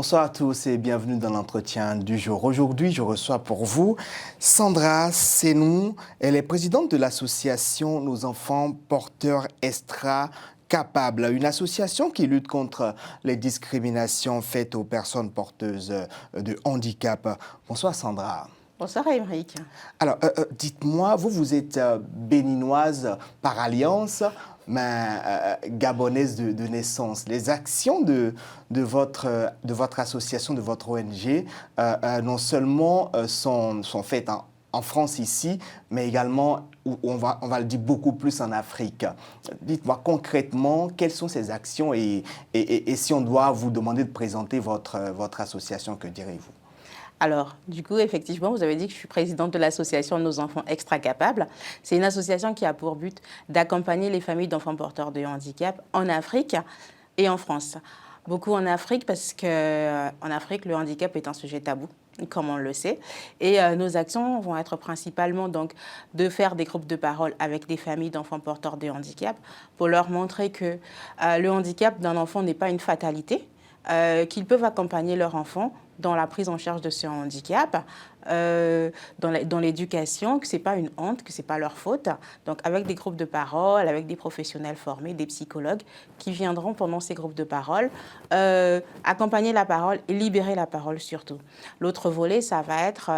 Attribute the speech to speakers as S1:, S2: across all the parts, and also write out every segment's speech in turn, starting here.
S1: Bonsoir à tous et bienvenue dans l'entretien du jour. Aujourd'hui, je reçois pour vous Sandra Senou. Elle est présidente de l'association Nos enfants porteurs extra capables, une association qui lutte contre les discriminations faites aux personnes porteuses de handicap. Bonsoir Sandra.
S2: Bonsoir Émeric.
S1: Alors, dites-moi, vous êtes béninoise par alliance, mais gabonaise de naissance. Les actions de votre association, de votre ONG, non seulement sont faites en France ici, mais également, on va le dire, beaucoup plus en Afrique. Dites-moi concrètement, quelles sont ces actions et si on doit vous demander de présenter votre association, que direz-vous?
S2: Alors, du coup, effectivement, vous avez dit que je suis présidente de l'association Nos enfants extra capables. C'est une association qui a pour but d'accompagner les familles d'enfants porteurs de handicap en Afrique et en France. Beaucoup en Afrique parce qu'en Afrique, le handicap est un sujet tabou, comme on le sait. Et nos actions vont être principalement donc de faire des groupes de parole avec des familles d'enfants porteurs de handicap pour leur montrer que le handicap d'un enfant n'est pas une fatalité, qu'ils peuvent accompagner leur enfant dans la prise en charge de ce handicap, dans l'éducation, que ce n'est pas une honte, que ce n'est pas leur faute. Donc avec des groupes de parole, avec des professionnels formés, des psychologues qui viendront pendant ces groupes de parole accompagner la parole et libérer la parole surtout. L'autre volet, ça va être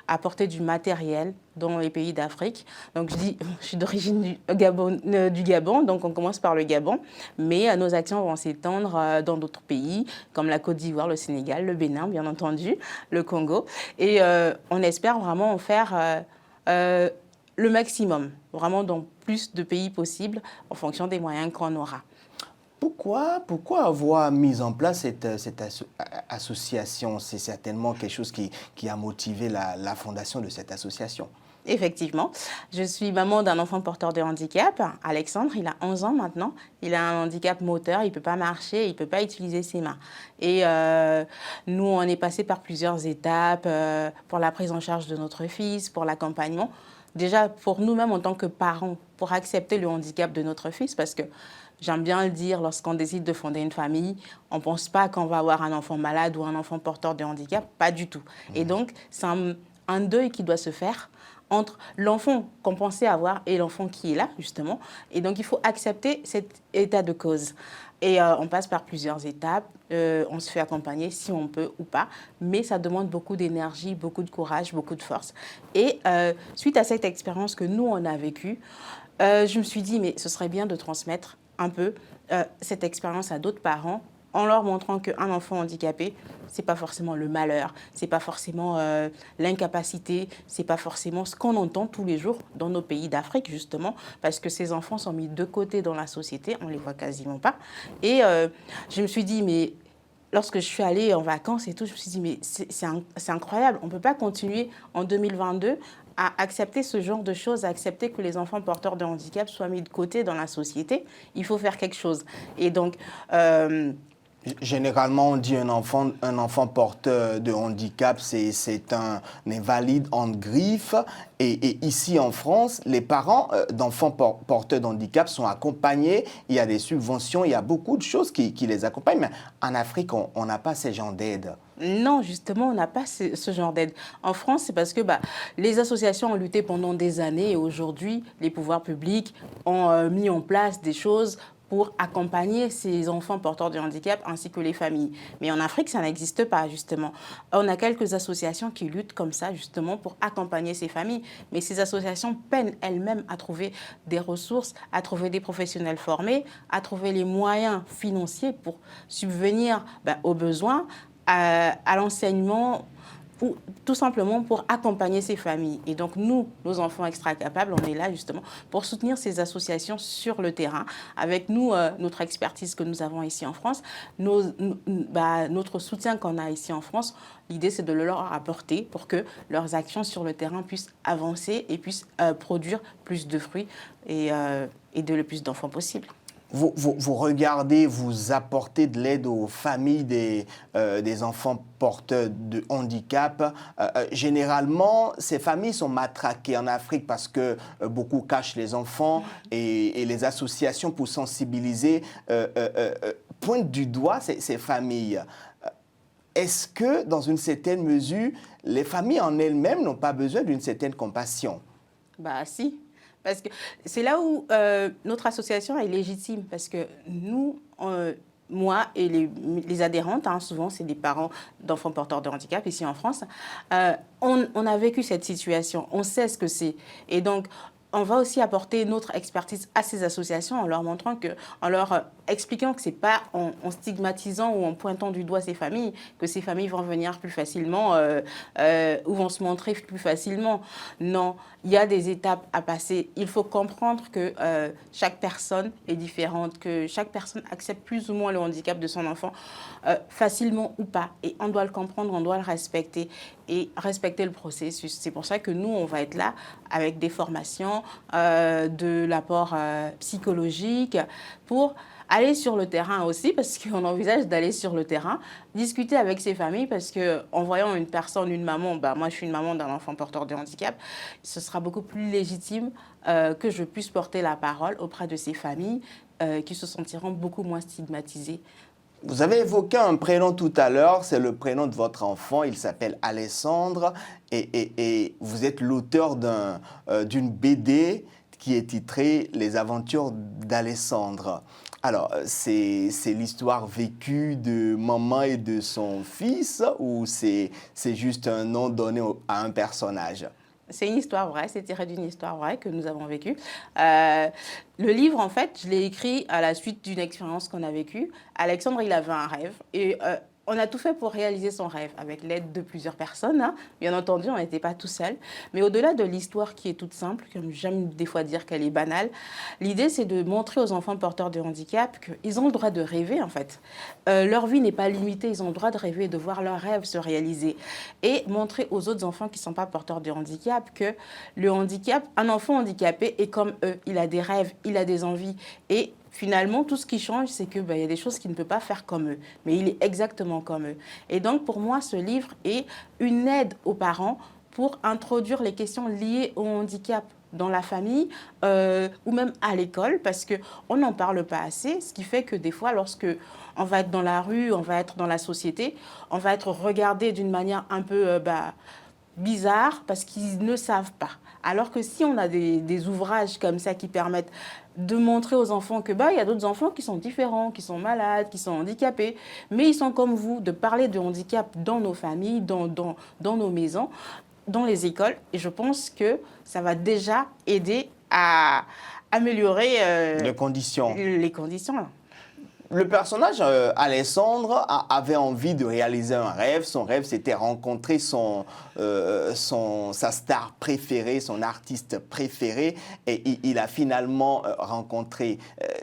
S2: apporter du matériel dans les pays d'Afrique. Donc je suis d'origine du Gabon, donc on commence par le Gabon, mais nos actions vont s'étendre dans d'autres pays, comme la Côte d'Ivoire, le Sénégal, le Bénin, bien entendu, le Congo. Et on espère vraiment en faire le maximum, vraiment dans plus de pays possibles, en fonction des moyens qu'on aura.
S1: Pourquoi avoir mis en place cette association? C'est certainement quelque chose qui a motivé la fondation de cette association.
S2: Effectivement, je suis maman d'un enfant porteur de handicap, Alexandre, il a 11 ans maintenant, il a un handicap moteur, il ne peut pas marcher, il ne peut pas utiliser ses mains. Et nous, on est passé par plusieurs étapes pour la prise en charge de notre fils, pour l'accompagnement. Déjà, pour nous-mêmes en tant que parents, pour accepter le handicap de notre fils, parce que j'aime bien le dire, lorsqu'on décide de fonder une famille, on ne pense pas qu'on va avoir un enfant malade ou un enfant porteur de handicap, pas du tout. Et donc, c'est un deuil qui doit se faire entre l'enfant qu'on pensait avoir et l'enfant qui est là, justement. Et donc, il faut accepter cet état de cause. Et on passe par plusieurs étapes. On se fait accompagner si on peut ou pas. Mais ça demande beaucoup d'énergie, beaucoup de courage, beaucoup de force. Et suite à cette expérience que nous, on a vécue, je me suis dit, mais ce serait bien de transmettre un peu cette expérience à d'autres parents en leur montrant qu'un enfant handicapé, ce n'est pas forcément le malheur, ce n'est pas forcément l'incapacité, ce n'est pas forcément ce qu'on entend tous les jours dans nos pays d'Afrique, justement, parce que ces enfants sont mis de côté dans la société, on ne les voit quasiment pas. Et je me suis dit, mais lorsque je suis allée en vacances et tout, je me suis dit, mais c'est incroyable, on ne peut pas continuer en 2022 à accepter ce genre de choses, à accepter que les enfants porteurs de handicap soient mis de côté dans la société. Il faut faire quelque chose. Et donc,
S1: généralement, on dit un enfant porteur de handicap, c'est un invalide en griffe. Et ici en France, les parents d'enfants porteurs de handicap sont accompagnés. Il y a des subventions, il y a beaucoup de choses qui les accompagnent. Mais en Afrique, on n'a pas ce genre d'aide.
S2: Non, justement, on n'a pas ce genre d'aide. En France, c'est parce que les associations ont lutté pendant des années et aujourd'hui, les pouvoirs publics ont mis en place des choses pour accompagner ces enfants porteurs de handicap ainsi que les familles. Mais en Afrique, ça n'existe pas, justement. On a quelques associations qui luttent comme ça, justement, pour accompagner ces familles. Mais ces associations peinent elles-mêmes à trouver des ressources, à trouver des professionnels formés, à trouver les moyens financiers pour subvenir aux besoins, à l'enseignement, ou tout simplement pour accompagner ces familles. Et donc nous, nos enfants extra capables, on est là justement pour soutenir ces associations sur le terrain. Avec nous, notre expertise que nous avons ici en France, notre soutien qu'on a ici en France, l'idée c'est de le leur apporter pour que leurs actions sur le terrain puissent avancer et puissent produire plus de fruits et de le plus d'enfants possible.
S1: Vous regardez, vous apportez de l'aide aux familles des enfants porteurs de handicap. Généralement, ces familles sont matraquées en Afrique parce que beaucoup cachent les enfants et les associations pour sensibiliser pointent du doigt ces familles. est-ce que, dans une certaine mesure, les familles en elles-mêmes n'ont pas besoin d'une certaine compassion?
S2: Bah si, parce que c'est là où notre association est légitime, parce que nous, moi et les adhérentes, hein, souvent c'est des parents d'enfants porteurs de handicap ici en France, on a vécu cette situation, on sait ce que c'est. Et donc, on va aussi apporter notre expertise à ces associations en leur montrant que, en leur expliquant que c'est pas en stigmatisant ou en pointant du doigt ces familles que ces familles vont venir plus facilement ou vont se montrer plus facilement. Non, il y a des étapes à passer. Il faut comprendre que chaque personne est différente, que chaque personne accepte plus ou moins le handicap de son enfant, facilement ou pas. Et on doit le comprendre, on doit le respecter et respecter le processus. C'est pour ça que nous, on va être là avec des formations, de l'apport psychologique pour aller sur le terrain aussi, parce qu'on envisage d'aller sur le terrain, discuter avec ces familles, parce qu'en voyant une personne, une maman, bah, moi je suis une maman d'un enfant porteur de handicap, ce sera beaucoup plus légitime que je puisse porter la parole auprès de ces familles qui se sentiront beaucoup moins stigmatisées.
S1: Vous avez évoqué un prénom tout à l'heure, c'est le prénom de votre enfant, il s'appelle Alessandre, et vous êtes l'auteur d'une BD qui est titrée Les aventures d'Alessandre. Alors, c'est l'histoire vécue de maman et de son fils, ou c'est juste un nom donné à un personnage?
S2: C'est une histoire vraie, c'est tiré d'une histoire vraie que nous avons vécue. Le livre, en fait, je l'ai écrit à la suite d'une expérience qu'on a vécue. Alexandre, il avait un rêve et on a tout fait pour réaliser son rêve avec l'aide de plusieurs personnes, hein. Bien entendu, on n'était pas tout seul. Mais au-delà de l'histoire qui est toute simple, comme j'aime des fois dire qu'elle est banale, l'idée, c'est de montrer aux enfants porteurs de handicap qu'ils ont le droit de rêver, en fait. Leur vie n'est pas limitée, ils ont le droit de rêver, de voir leurs rêves se réaliser. Et montrer aux autres enfants qui ne sont pas porteurs de handicap que le handicap, un enfant handicapé est comme eux. Il a des rêves, il a des envies. Et finalement, tout ce qui change, c'est qu'il y a des choses qu'il ne peut pas faire comme eux, mais il est exactement comme eux. Et donc, pour moi, ce livre est une aide aux parents pour introduire les questions liées au handicap dans la famille ou même à l'école, parce qu'on n'en parle pas assez, ce qui fait que des fois, lorsque on va être dans la rue, on va être dans la société, on va être regardé d'une manière un peu bizarre parce qu'ils ne savent pas. Alors que si on a des ouvrages comme ça qui permettent de montrer aux enfants que il y a d'autres enfants qui sont différents, qui sont malades, qui sont handicapés, mais ils sont comme vous, de parler de handicap dans nos familles, dans nos maisons, dans les écoles. Et je pense que ça va déjà aider à améliorer
S1: Les conditions.
S2: les conditions.
S1: Le personnage Alessandre avait envie de réaliser un rêve. Son rêve, c'était rencontrer sa star préférée, son artiste préféré. Et il a finalement rencontré.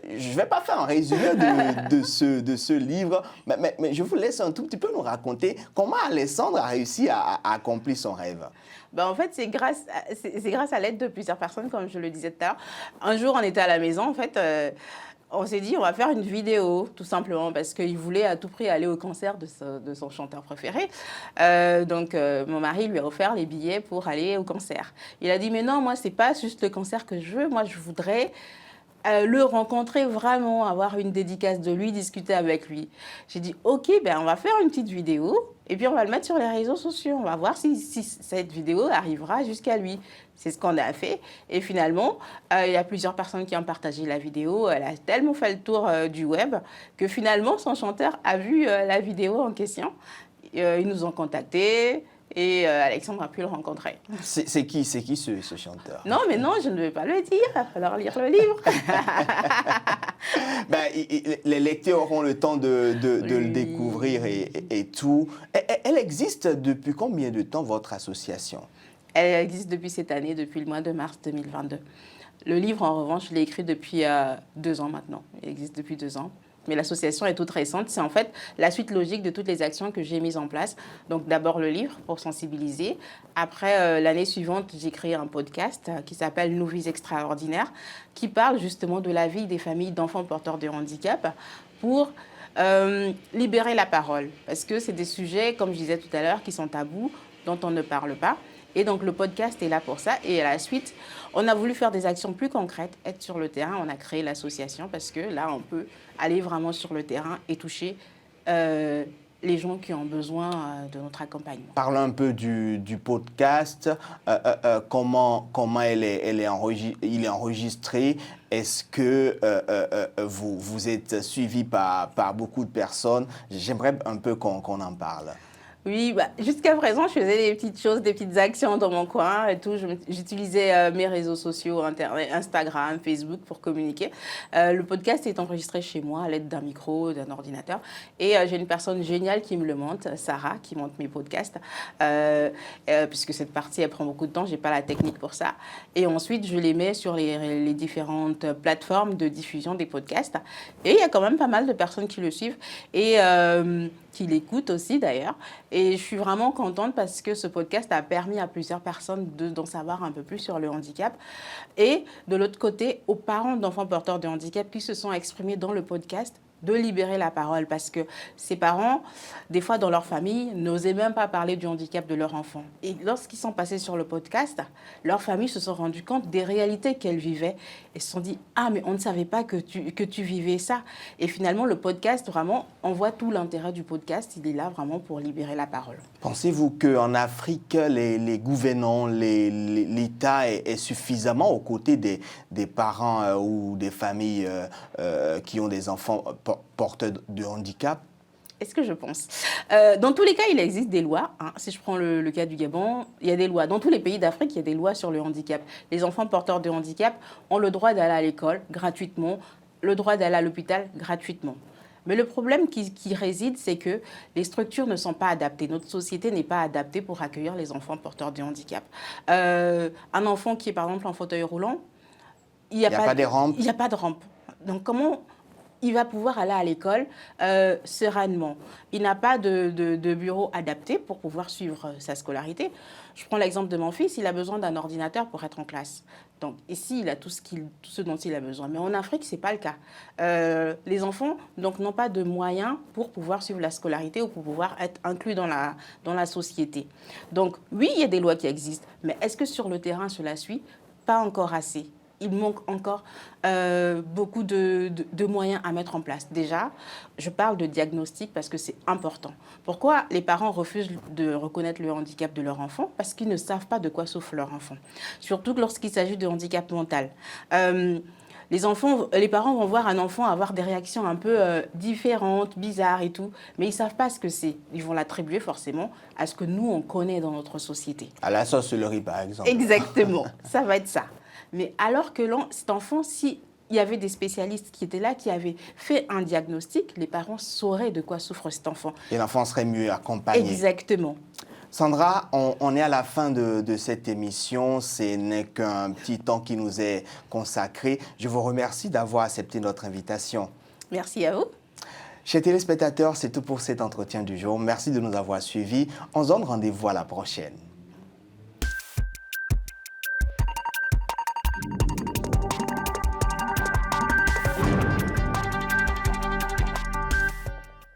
S1: Je ne vais pas faire un résumé de ce livre, mais je vous laisse un tout petit peu nous raconter comment Alessandre a réussi à accomplir son rêve.
S2: En fait, c'est grâce à l'aide de plusieurs personnes, comme je le disais tout à l'heure. Un jour, on était à la maison, en fait. On s'est dit, on va faire une vidéo, tout simplement, parce qu'il voulait à tout prix aller au concert de son chanteur préféré. Donc, mon mari lui a offert les billets pour aller au concert. Il a dit, mais non, moi, c'est pas juste le concert que je veux. Moi, je voudrais le rencontrer vraiment, avoir une dédicace de lui, discuter avec lui. J'ai dit, OK, on va faire une petite vidéo et puis on va le mettre sur les réseaux sociaux. On va voir si cette vidéo arrivera jusqu'à lui. C'est ce qu'on a fait. Et finalement, il y a plusieurs personnes qui ont partagé la vidéo. Elle a tellement fait le tour du web que finalement, son chanteur a vu la vidéo en question. Ils nous ont contactés. Et Alexandre a pu le rencontrer.
S1: C'est qui ce chanteur?
S2: Non, mais non, je ne vais pas le dire. Il va falloir lire le livre.
S1: Les lecteurs auront le temps de le découvrir et tout. Elle existe depuis combien de temps, votre association?
S2: Elle existe depuis cette année, depuis le mois de mars 2022. Le livre, en revanche, je l'ai écrit depuis 2 ans maintenant. Il existe depuis 2 ans. Mais l'association est toute récente. C'est en fait la suite logique de toutes les actions que j'ai mises en place. Donc d'abord le livre pour sensibiliser. Après, l'année suivante, j'ai créé un podcast qui s'appelle Nos vies extraordinaires, qui parle justement de la vie des familles d'enfants porteurs de handicap pour libérer la parole. Parce que c'est des sujets, comme je disais tout à l'heure, qui sont tabous, dont on ne parle pas. Et donc, le podcast est là pour ça. Et à la suite, on a voulu faire des actions plus concrètes, être sur le terrain. On a créé l'association parce que là, on peut aller vraiment sur le terrain et toucher les gens qui ont besoin de notre accompagnement.
S1: Parlons un peu du podcast, comment il est enregistré. Est-ce que vous êtes suivi par beaucoup de personnes? J'aimerais un peu qu'on en parle.
S2: Oui, jusqu'à présent, je faisais des petites choses, des petites actions dans mon coin et tout. J'utilisais mes réseaux sociaux, Internet, Instagram, Facebook pour communiquer. Le podcast est enregistré chez moi à l'aide d'un micro, d'un ordinateur. Et j'ai une personne géniale qui me le monte, Sarah, qui monte mes podcasts. Puisque cette partie, elle prend beaucoup de temps, je n'ai pas la technique pour ça. Et ensuite, je les mets sur les différentes plateformes de diffusion des podcasts. Et il y a quand même pas mal de personnes qui le suivent. Et qui l'écoutent aussi d'ailleurs. Et je suis vraiment contente parce que ce podcast a permis à plusieurs personnes d'en savoir un peu plus sur le handicap. Et de l'autre côté, aux parents d'enfants porteurs de handicap qui se sont exprimés dans le podcast, de libérer la parole parce que ces parents, des fois dans leur famille, n'osaient même pas parler du handicap de leur enfant. Et lorsqu'ils sont passés sur le podcast, leurs familles se sont rendues compte des réalités qu'elles vivaient et se sont dit « Ah, mais on ne savait pas que tu vivais ça ». Et finalement, le podcast, vraiment, on voit tout l'intérêt du podcast. Il est là vraiment pour libérer la parole.
S1: Pensez-vous qu'en Afrique, les gouvernants, l'État est suffisamment aux côtés des parents ou des familles qui ont des enfants porteurs de handicap?
S2: Est-ce que je pense dans tous les cas, il existe des lois. Si je prends le cas du Gabon, il y a des lois. Dans tous les pays d'Afrique, il y a des lois sur le handicap. Les enfants porteurs de handicap ont le droit d'aller à l'école gratuitement, le droit d'aller à l'hôpital gratuitement. Mais le problème qui réside, c'est que les structures ne sont pas adaptées. Notre société n'est pas adaptée pour accueillir les enfants porteurs de handicap. Un enfant qui est par exemple en fauteuil roulant, il n'y a pas de rampe. Il n'y a pas de rampe. Donc comment il va pouvoir aller à l'école sereinement? Il n'a pas de bureau adapté pour pouvoir suivre sa scolarité. Je prends l'exemple de mon fils, il a besoin d'un ordinateur pour être en classe. Donc ici, il a tout ce dont il a besoin. Mais en Afrique, ce n'est pas le cas. Les enfants n'ont pas de moyens pour pouvoir suivre la scolarité ou pour pouvoir être inclus dans la société. Donc oui, il y a des lois qui existent, mais est-ce que sur le terrain, cela suit? Pas encore assez. Il manque encore beaucoup de moyens à mettre en place. Déjà, je parle de diagnostic parce que c'est important. Pourquoi les parents refusent de reconnaître le handicap de leur enfant? Parce qu'ils ne savent pas de quoi souffre leur enfant. Surtout lorsqu'il s'agit de handicap mental. Les parents vont voir un enfant avoir des réactions un peu différentes, bizarres et tout, mais ils ne savent pas ce que c'est. Ils vont l'attribuer forcément à ce que nous, on connaît dans notre société.
S1: À la sorcellerie, par exemple.
S2: Exactement, ça va être ça. Mais alors que cet enfant, s'il y avait des spécialistes qui étaient là, qui avaient fait un diagnostic, les parents sauraient de quoi souffre cet enfant.
S1: Et l'enfant serait mieux accompagné.
S2: Exactement.
S1: Sandra, on est à la fin de cette émission. Ce n'est qu'un petit temps qui nous est consacré. Je vous remercie d'avoir accepté notre invitation.
S2: Merci à vous.
S1: Chers téléspectateurs, c'est tout pour cet entretien du jour. Merci de nous avoir suivis. On se donne rendez-vous à la prochaine.